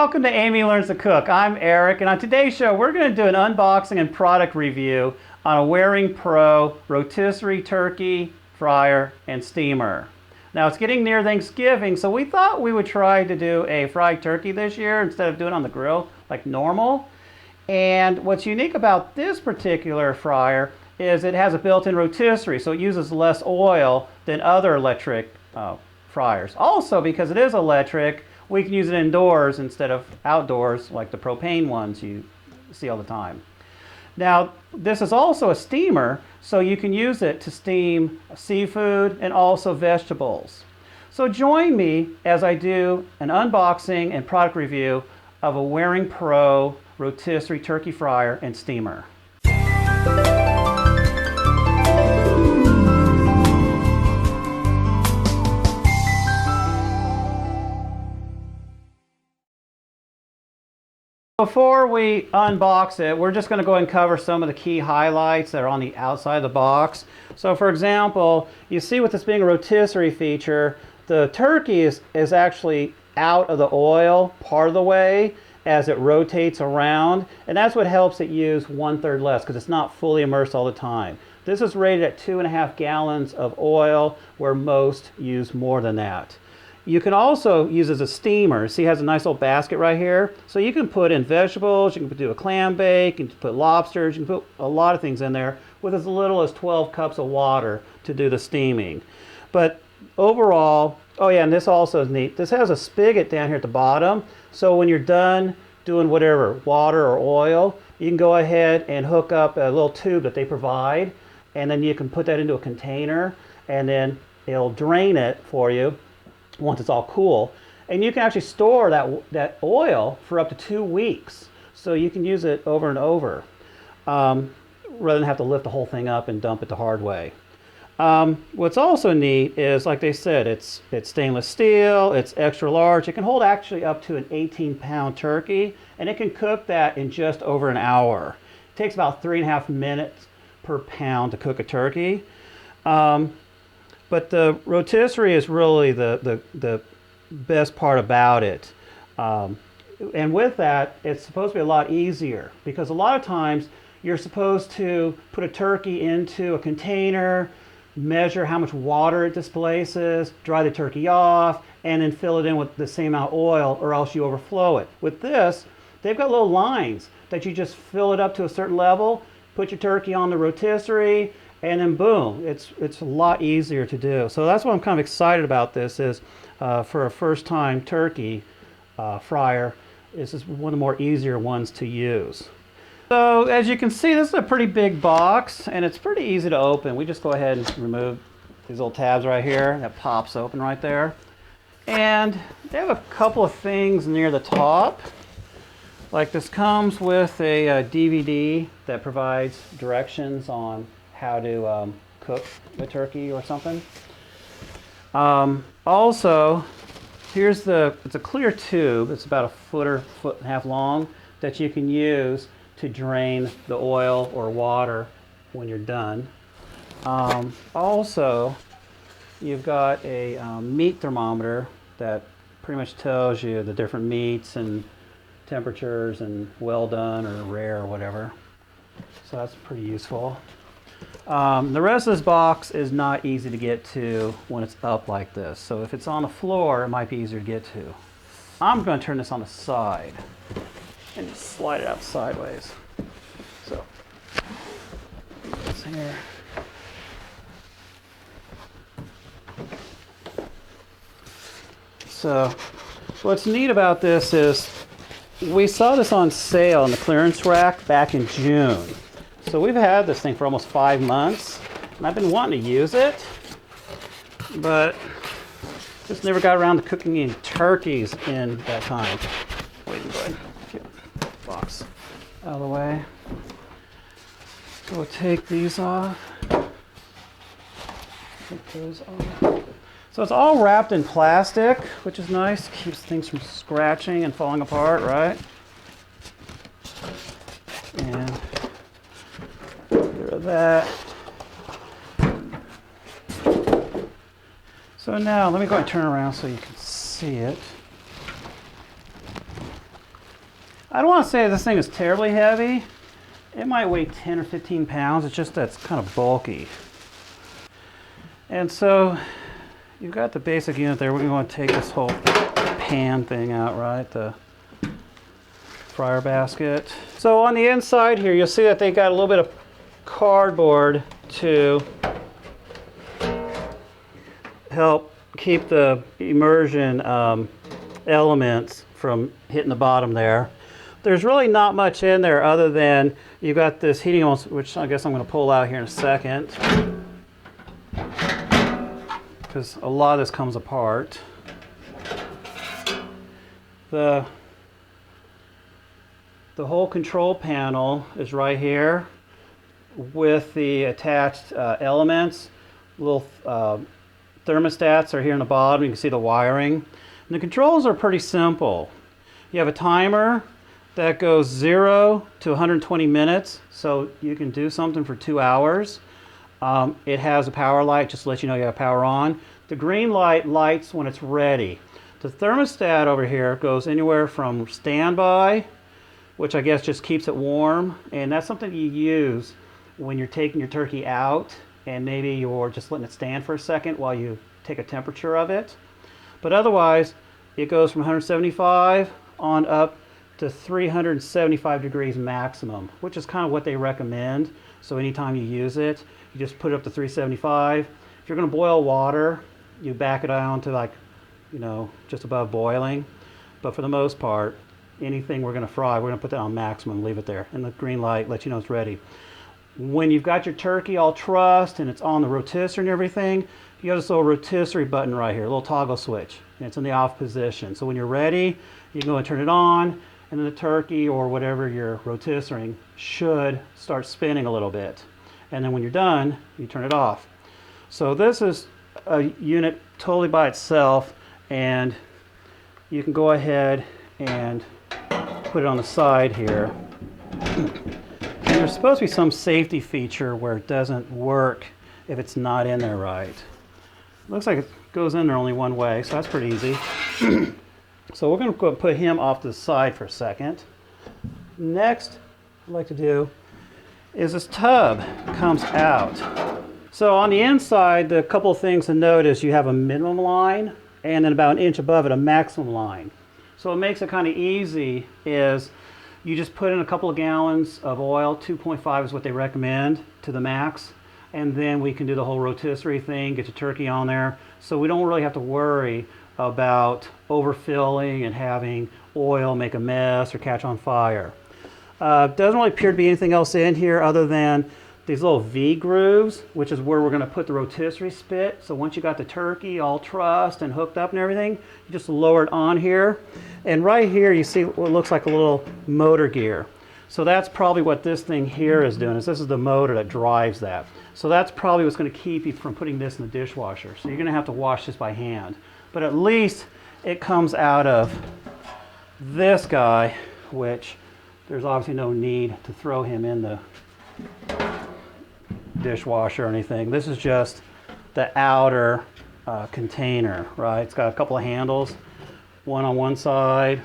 Welcome to Amy Learns to Cook. I'm Eric, and on today's show we're going to do an unboxing and product review on a Waring Pro rotisserie turkey fryer and steamer. Now it's getting near Thanksgiving, so we thought we would try to do a fried turkey this year instead of doing it on the grill like normal. And what's unique about this particular fryer is it has a built-in rotisserie, so it uses less oil than other electric fryers. Also, because it is electric, we can use it indoors instead of outdoors like the propane ones you see all the time. Now, this is also a steamer, so you can use it to steam seafood and also vegetables. So join me as I do an unboxing and product review of a Waring Pro rotisserie turkey fryer and steamer. Before we unbox it, we're just going to go ahead and cover some of the key highlights that are on the outside of the box. So for example, you see with this being a rotisserie feature, the turkey is actually out of the oil part of the way as it rotates around, and that's what helps it use 1/3 less because it's not fully immersed all the time. This is rated at 2.5 gallons of oil, where most use more than that. You can also use it as a steamer. See, it has a nice little basket right here. So you can put in vegetables, you can do a clam bake, you can put lobsters, you can put a lot of things in there with as little as 12 cups of water to do the steaming. But overall, oh yeah, and this also is neat. This has a spigot down here at the bottom. So when you're done doing whatever, water or oil, you can go ahead and hook up a little tube that they provide, and then you can put that into a container, and then it'll drain it for you once it's all cool, and you can actually store that oil for up to 2 weeks, so you can use it over and over rather than have to lift the whole thing up and dump it the hard way. What's also neat is, like they said, it's stainless steel, it's extra large. It can hold actually up to an 18-pound turkey, and it can cook that in just over an hour. It takes about 3.5 minutes per pound to cook a turkey. But the rotisserie is really the best part about it. And with that, it's supposed to be a lot easier, because a lot of times you're supposed to put a turkey into a container, measure how much water it displaces, dry the turkey off, and then fill it in with the same amount of oil, or else you overflow it. With this, they've got little lines that you just fill it up to a certain level, put your turkey on the rotisserie, and then boom, it's a lot easier to do. So that's what I'm kind of excited about. This is for a first-time turkey fryer, this is one of the more easier ones to use. So as you can see, this is a pretty big box, and it's pretty easy to open. We just go ahead and remove these little tabs right here. That pops open right there. And they have a couple of things near the top. Like, this comes with a DVD that provides directions on how to cook the turkey or something. Also, it's a clear tube. It's about a foot and a half long that you can use to drain the oil or water when you're done. Also, you've got a meat thermometer that pretty much tells you the different meats and temperatures and well done or rare or whatever. So that's pretty useful. The rest of this box is not easy to get to when it's up like this. So if it's on the floor, it might be easier to get to. I'm going to turn this on the side and just slide it out sideways. So, this here. So, what's neat about this is we saw this on sale in the clearance rack back in June. So we've had this thing for almost 5 months, and I've been wanting to use it, but just never got around to cooking any turkeys in that time. Wait, go ahead, get the box out of the way. So we'll take these off. Take those off. So it's all wrapped in plastic, which is nice. Keeps things from scratching and falling apart, right? And of that. So now let me go ahead and turn around so you can see it. I don't want to say this thing is terribly heavy. It might weigh 10 or 15 pounds. It's just that it's kind of bulky. And so you've got the basic unit there. We're going to take this whole pan thing out, right? The fryer basket. So on the inside here, you'll see that they got a little bit of cardboard to help keep the immersion elements from hitting the bottom there. There's really not much in there other than you've got this heating element, which I guess I'm going to pull out here in a second, because a lot of this comes apart. The whole control panel is right here with the attached elements. Little thermostats are here on the bottom. You can see the wiring. And the controls are pretty simple. You have a timer that goes 0 to 120 minutes, so you can do something for 2 hours. It has a power light, just to let you know you have power on. The green light lights when it's ready. The thermostat over here goes anywhere from standby, which I guess just keeps it warm, and that's something you use when you're taking your turkey out and maybe you're just letting it stand for a second while you take a temperature of it. But otherwise, it goes from 175 on up to 375 degrees maximum, which is kind of what they recommend. So anytime you use it, you just put it up to 375. If you're going to boil water, you back it down to, like, you know, just above boiling. But for the most part, anything we're going to fry, we're going to put that on maximum and leave it there. And the green light lets you know it's ready. When you've got your turkey all trussed and it's on the rotisserie and everything, you got this little rotisserie button right here, a little toggle switch, and it's in the off position. So when you're ready, you can go and turn it on, and then the turkey or whatever you're rotisserie should start spinning a little bit. And then when you're done, you turn it off. So this is a unit totally by itself, and you can go ahead and put it on the side here. And there's supposed to be some safety feature where it doesn't work if it's not in there right. Looks like it goes in there only one way, so that's pretty easy. So we're going to go put him off to the side for a second. Next, what I'd like to do is this tub comes out. So on the inside, the couple of things to note is you have a minimum line, and then about an inch above it, a maximum line. So what makes it kind of easy is you just put in a couple of gallons of oil, 2.5 is what they recommend, to the max. And then we can do the whole rotisserie thing, get your turkey on there. So we don't really have to worry about overfilling and having oil make a mess or catch on fire. Doesn't really appear to be anything else in here other than these little V grooves, which is where we're going to put the rotisserie spit. So once you got the turkey all trussed and hooked up and everything, you just lower it on here. And right here you see what looks like a little motor gear. So that's probably what this thing here is doing, is this is the motor that drives that. So that's probably what's going to keep you from putting this in the dishwasher. So you're going to have to wash this by hand. But at least it comes out of this guy, which there's obviously no need to throw him in the dishwasher or anything. This is just the outer container, right? It's got a couple of handles, one on one side,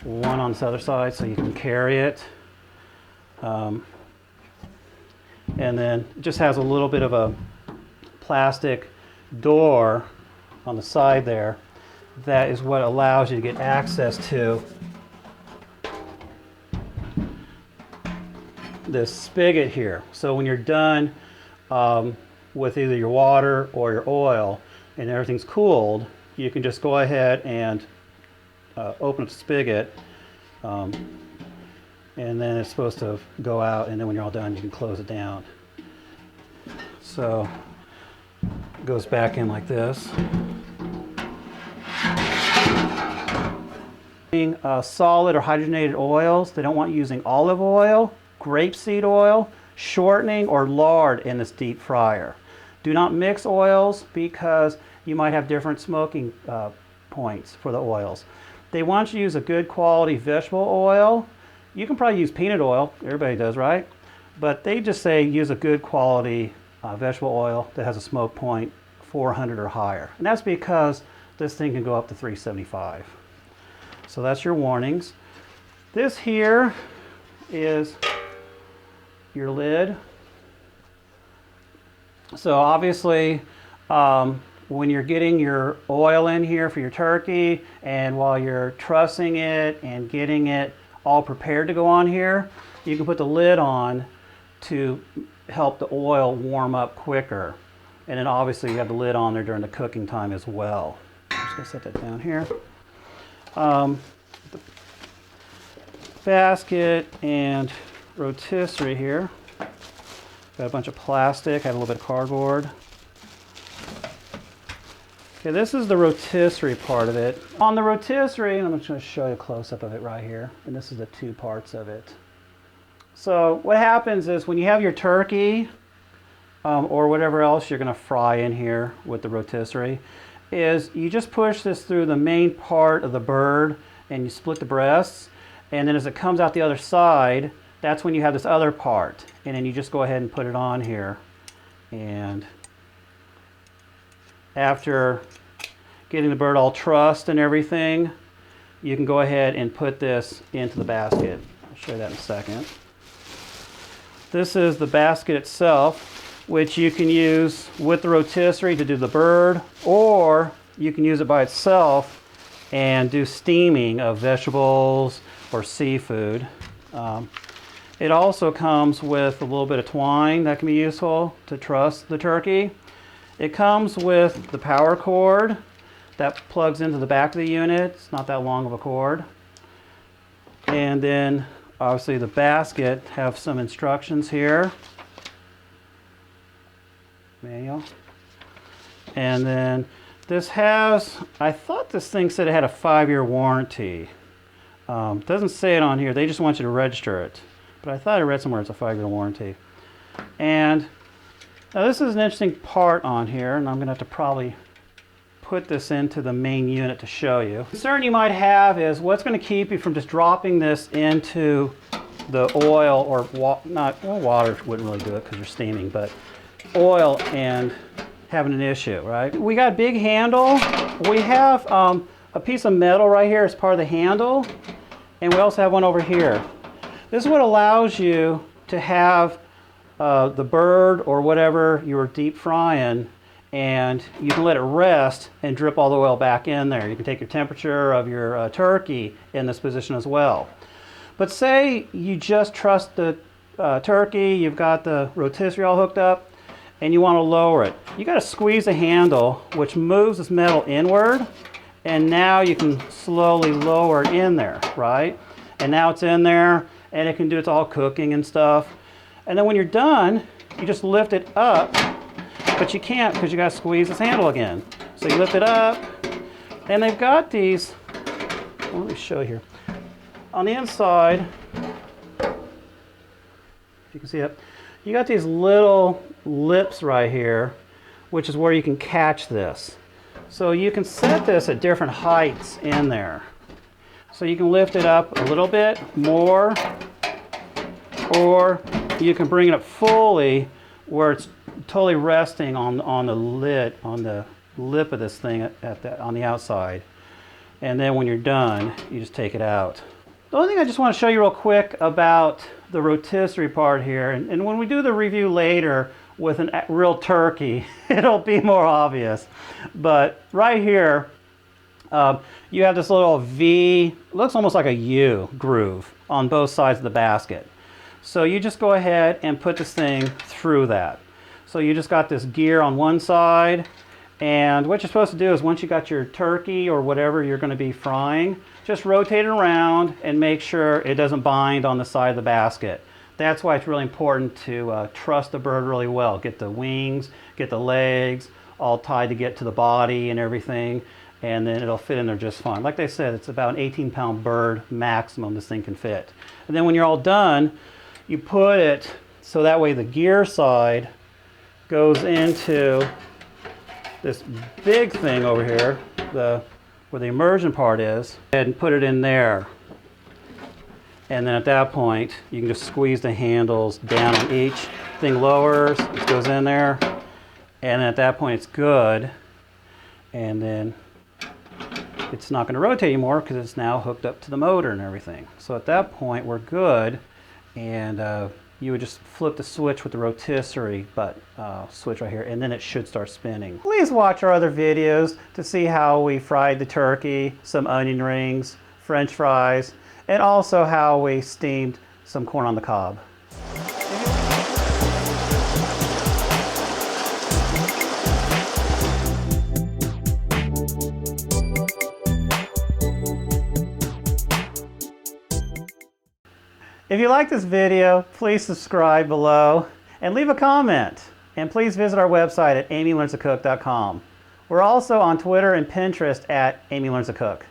one on this other side, so you can carry it. And then it just has a little bit of a plastic door on the side there. That is what allows you to get access to this spigot here. So when you're done with either your water or your oil and everything's cooled, you can just go ahead and open up the spigot, and then it's supposed to go out, and then when you're all done you can close it down. So it goes back in like this. Solid or hydrogenated oils, they don't want you using olive oil, grapeseed oil, shortening, or lard in this deep fryer. Do not mix oils because you might have different smoking points for the oils. They want you to use a good quality vegetable oil. You can probably use peanut oil, everybody does, right? But they just say use a good quality vegetable oil that has a smoke point 400 or higher. And that's because this thing can go up to 375. So that's your warnings. This here is your lid. So obviously, when you're getting your oil in here for your turkey, and while you're trussing it and getting it all prepared to go on here, you can put the lid on to help the oil warm up quicker. And then obviously you have the lid on there during the cooking time as well. I'm just gonna set that down here. The basket and rotisserie here. Got a bunch of plastic, have a little bit of cardboard. Okay, this is the rotisserie part of it. On the rotisserie, and I'm just going to show you a close-up of it right here, and this is the two parts of it. So what happens is when you have your turkey or whatever else you're going to fry in here with the rotisserie, is you just push this through the main part of the bird and you split the breasts, and then as it comes out the other side, that's when you have this other part, and then you just go ahead and put it on here. And after getting the bird all trussed and everything, you can go ahead and put this into the basket. I'll show you that in a second. This is the basket itself, which you can use with the rotisserie to do the bird, or you can use it by itself and do steaming of vegetables or seafood. It also comes with a little bit of twine that can be useful to truss the turkey. It comes with the power cord that plugs into the back of the unit. It's not that long of a cord. And then obviously the basket have some instructions here. Manual. And then this has, I thought this thing said it had a 5-year warranty. It doesn't say it on here. They just want you to register it. But I thought I read somewhere it's a 5-year warranty. And now this is an interesting part on here, and I'm going to have to probably put this into the main unit to show you. The concern you might have is what's going to keep you from just dropping this into the oil, or water wouldn't really do it because you're steaming, but oil and having an issue, right? We got a big handle. We have a piece of metal right here as part of the handle, and we also have one over here. This is what allows you to have the bird or whatever you were deep frying, and you can let it rest and drip all the oil back in there. You can take your temperature of your turkey in this position as well. But say you just truss the turkey, you've got the rotisserie all hooked up, and you want to lower it. You got to squeeze the handle, which moves this metal inward, and now you can slowly lower it in there, right? And now it's in there, and it can do its all cooking and stuff. And then when you're done, you just lift it up, but you can't because you got to squeeze this handle again. So you lift it up, and they've got these, let me show you here. On the inside, if you can see it, you got these little lips right here, which is where you can catch this. So you can set this at different heights in there. So you can lift it up a little bit more, or you can bring it up fully where it's totally resting on the lid, on the lip of this thing on the outside. And then when you're done, you just take it out. The only thing I just want to show you real quick about the rotisserie part here, and when we do the review later with a real turkey, it'll be more obvious. But right here, you have this little V, looks almost like a U groove on both sides of the basket. So you just go ahead and put this thing through that. So you just got this gear on one side, and what you're supposed to do is once you got your turkey or whatever you're going to be frying, just rotate it around and make sure it doesn't bind on the side of the basket. That's why it's really important to truss the bird really well. Get the wings, get the legs all tied to get to the body and everything, and then it'll fit in there just fine. Like they said, it's about an 18-pound bird maximum this thing can fit. And then when you're all done, you put it so that way the gear side goes into this big thing over here, where the immersion part is, and put it in there. And then at that point, you can just squeeze the handles down on each. Thing lowers, it goes in there, and at that point it's good. And then it's not going to rotate anymore because it's now hooked up to the motor and everything. So at that point we're good, and you would just flip the switch with the rotisserie switch right here, and then it should start spinning. Please watch our other videos to see how we fried the turkey, some onion rings, French fries, and also how we steamed some corn on the cob. If you like this video, please subscribe below and leave a comment. And please visit our website at amylearnstocook.com. We're also on Twitter and Pinterest at Amy Learns to Cook.